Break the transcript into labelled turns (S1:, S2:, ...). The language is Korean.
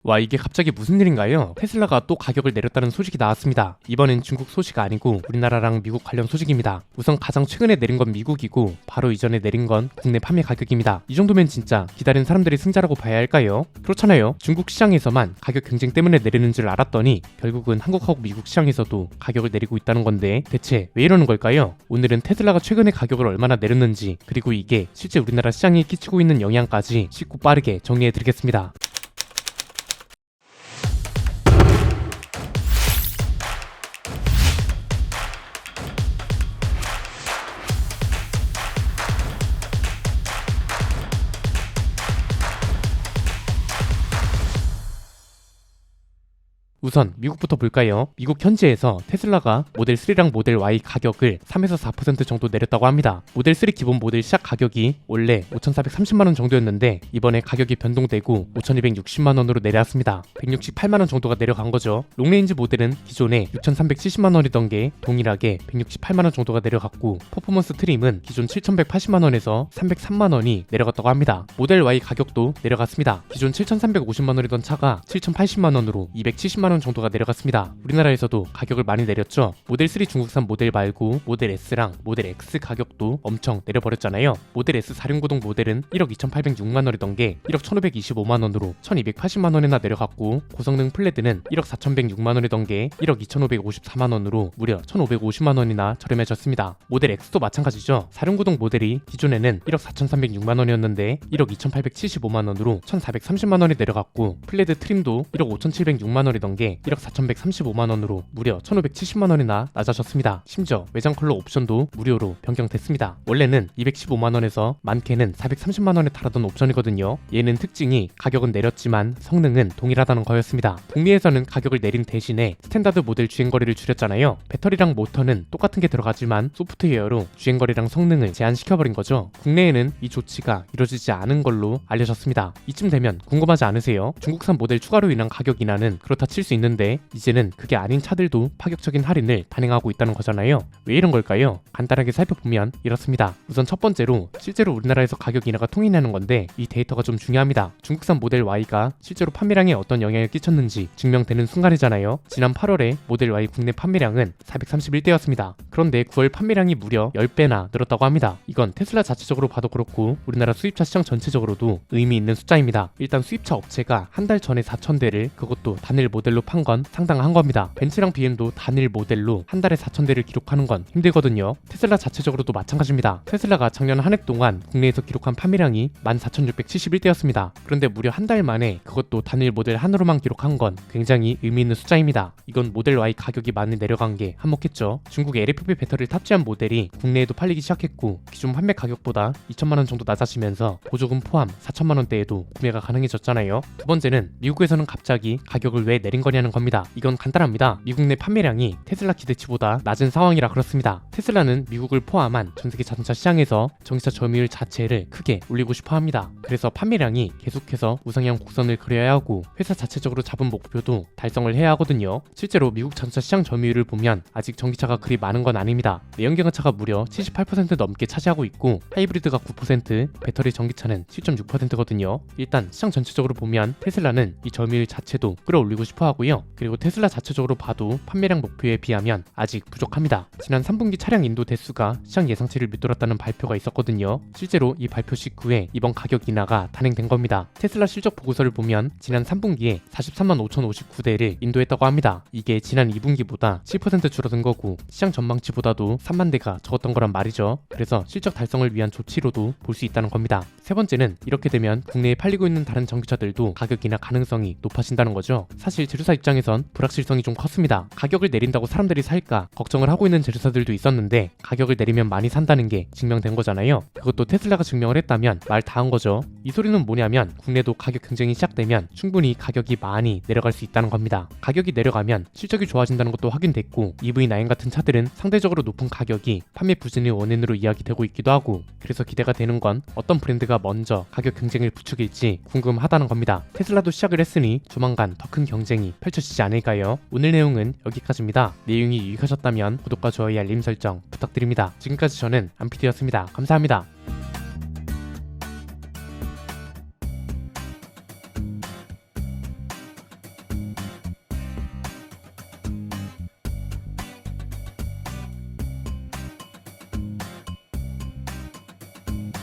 S1: 와, 이게 갑자기 무슨 일인가요? 테슬라가 또 가격을 내렸다는 소식이 나왔습니다. 이번엔 중국 소식 아니고 우리나라랑 미국 관련 소식입니다. 우선 가장 최근에 내린 건 미국이고 바로 이전에 내린 건 국내 판매 가격입니다. 이 정도면 진짜 기다린 사람들이 승자라고 봐야 할까요? 그렇잖아요. 중국 시장에서만 가격 경쟁 때문에 내리는 줄 알았더니 결국은 한국하고 미국 시장에서도 가격을 내리고 있다는 건데 대체 왜 이러는 걸까요? 오늘은 테슬라가 최근에 가격을 얼마나 내렸는지, 그리고 이게 실제 우리나라 시장에 끼치고 있는 영향까지 쉽고 빠르게 정리해드리겠습니다. 우선 미국부터 볼까요? 미국 현지에서 테슬라가 모델 3랑 모델 Y 가격을 3에서 4% 정도 내렸다고 합니다. 모델 3 기본 모델 시작 가격이 원래 5,430만원 정도였는데 이번에 가격이 변동되고 5,260만원으로 내려왔습니다. 168만원 정도가 내려간 거죠. 롱레인지 모델은 기존에 6,370만원이던 게 동일하게 168만원 정도가 내려갔고, 퍼포먼스 트림은 기존 7,180만원에서 303만원이 내려갔다고 합니다. 모델 Y 가격도 내려갔습니다. 기존 7,350만원이던 차가 7,080만원으로 270만원 정도가 내려갔습니다. 우리나라에서도 가격을 많이 내렸죠. 모델 3 중국산 모델 말고 모델 S랑 모델 X 가격도 엄청 내려버렸잖아요. 모델 S 4륜구동 모델은 1억 2,806만원이던 게 1억 1,520만원으로 1,280만원이나 내려갔고, 고성능 플레드는 1억 4,106만원이던 게 1억 2,554만원으로 무려 1,550만원이나 저렴해졌습니다. 모델 X도 마찬가지죠. 4륜구동 모델이 기존에는 1억 4,306만원이었는데 1억 2,875만원으로 1,430만원이 내려갔고, 플레드 트림도 1억 5,706만원이던 게 1억 4,135만원으로 무려 1,570만원이나 낮아졌습니다. 심지어 외장 컬러 옵션도 무료로 변경됐습니다. 원래는 215만원에서 많게는 430만원에 달하던 옵션이거든요. 얘는 특징이 가격은 내렸지만 성능은 동일하다는 거였습니다. 북미에서는 가격을 내린 대신에 스탠다드 모델 주행거리를 줄였잖아요. 배터리랑 모터는 똑같은 게 들어가지만 소프트웨어로 주행거리랑 성능을 제한시켜버린 거죠. 국내에는 이 조치가 이루어지지 않은 걸로 알려졌습니다. 이쯤 되면 궁금하지 않으세요? 중국산 모델 추가로 인한 가격 인하는 그렇다 칠 수 있는데 이제는 그게 아닌 차들도 파격적인 할인을 단행하고 있다는 거잖아요. 왜 이런 걸까요? 간단하게 살펴보면 이렇습니다. 우선 첫 번째로 실제로 우리나라에서 가격 인하가 통일되는 건데 이 데이터가 좀 중요합니다. 중국산 모델 Y가 실제로 판매량에 어떤 영향을 끼쳤는지 증명되는 순간이잖아요. 지난 8월에 모델 Y 국내 판매량은 431대였습니다. 그런데 9월 판매량이 무려 10배나 늘었다고 합니다. 이건 테슬라 자체적으로 봐도 그렇고 우리나라 수입차 시장 전체적으로도 의미 있는 숫자입니다. 일단 수입차 업체가 한 달 전에 4,000대를 그것도 단일 모델로 판 건 상당한 겁니다. 벤츠랑 BM도 단일 모델로 한 달에 4,000대를 기록하는 건 힘들거든요. 테슬라 자체적으로도 마찬가지입니다. 테슬라가 작년 한 해 동안 국내에서 기록한 판매량이 14,671대였습니다. 그런데 무려 한 달 만에 그것도 단일 모델 하나로만 기록한 건 굉장히 의미 있는 숫자입니다. 이건 모델 Y 가격이 많이 내려간 게 한몫했죠. 중국 LFP 배터리를 탑재한 모델이 국내에도 팔리기 시작했고 기존 판매 가격보다 2천만원 정도 낮아지면서 보조금 포함 4천만원대에도 구매가 가능해졌잖아요. 두 번째는 미국에서는 갑자기 가격을 왜 내린 거냐는 겁니다. 이건 간단합니다. 미국 내 판매량이 테슬라 기대치보다 낮은 상황이라 그렇습니다. 테슬라는 미국을 포함한 전세계 자동차 시장에서 전기차 점유율 자체를 크게 올리고 싶어 합니다. 그래서 판매량이 계속해서 우상향 곡선을 그려야 하고 회사 자체적으로 잡은 목표도 달성을 해야 하거든요. 실제로 미국 자동차 시장 점유율을 보면 아직 전기차가 그리 많은 건 아닙니다. 내연기관차가 무려 78% 넘게 차지하고 있고 하이브리드가 9%, 배터리 전기차는 7.6%거든요. 일단 시장 전체적으로 보면 테슬라는 이 점유율 자체도 끌어올리고 싶어 하고요. 그리고 테슬라 자체적으로 봐도 판매량 목표에 비하면 아직 부족합니다. 지난 3분기 차량 인도 대수가 시장 예상치를 밑돌았다는 발표가 있었거든요. 실제로 이 발표 직후에 이번 가격 인하가 단행된 겁니다. 테슬라 실적 보고서를 보면 지난 3분기에 43만 5,059대를 인도했다고 합니다. 이게 지난 2분기보다 10% 줄어든 거고 시장 전망치보다도 3만 대가 적었던 거란 말이죠. 그래서 실적 달성을 위한 조치로도 볼 수 있다는 겁니다. 세 번째는 이렇게 되면 국내에 팔리고 있는 다른 전기차들도 가격 인하 가능성이 높아진다는 거죠. 사실 제조사 입장에선 불확실성이 좀 컸습니다. 가격을 내린다고 사람들이 살까 걱정을 하고 있는 제조사들도 있었는데 가격을 내리면 많이 산다는 게 증명된 거잖아요. 그것도 테슬라가 증명을 했다면 말 다 한 거죠. 이 소리는 뭐냐면 국내도 가격 경쟁이 시작되면 충분히 가격이 많이 내려갈 수 있다는 겁니다. 가격이 내려가면 실적이 좋아진다는 것도 확인됐고 EV9 같은 차들은 상대적으로 높은 가격이 판매 부진의 원인으로 이야기되고 있기도 하고, 그래서 기대가 되는 건 어떤 브랜드가 먼저 가격 경쟁을 부추길지 궁금하다는 겁니다. 테슬라도 시작을 했으니 조만간 더 큰 경쟁이 펼쳐지지 않을까요? 오늘 내용은 여기까지입니다. 내용이 유익하셨다면 구독과 좋아요 알림 설정 부탁드립니다. 지금까지 저는 안피디였습니다. 감사합니다.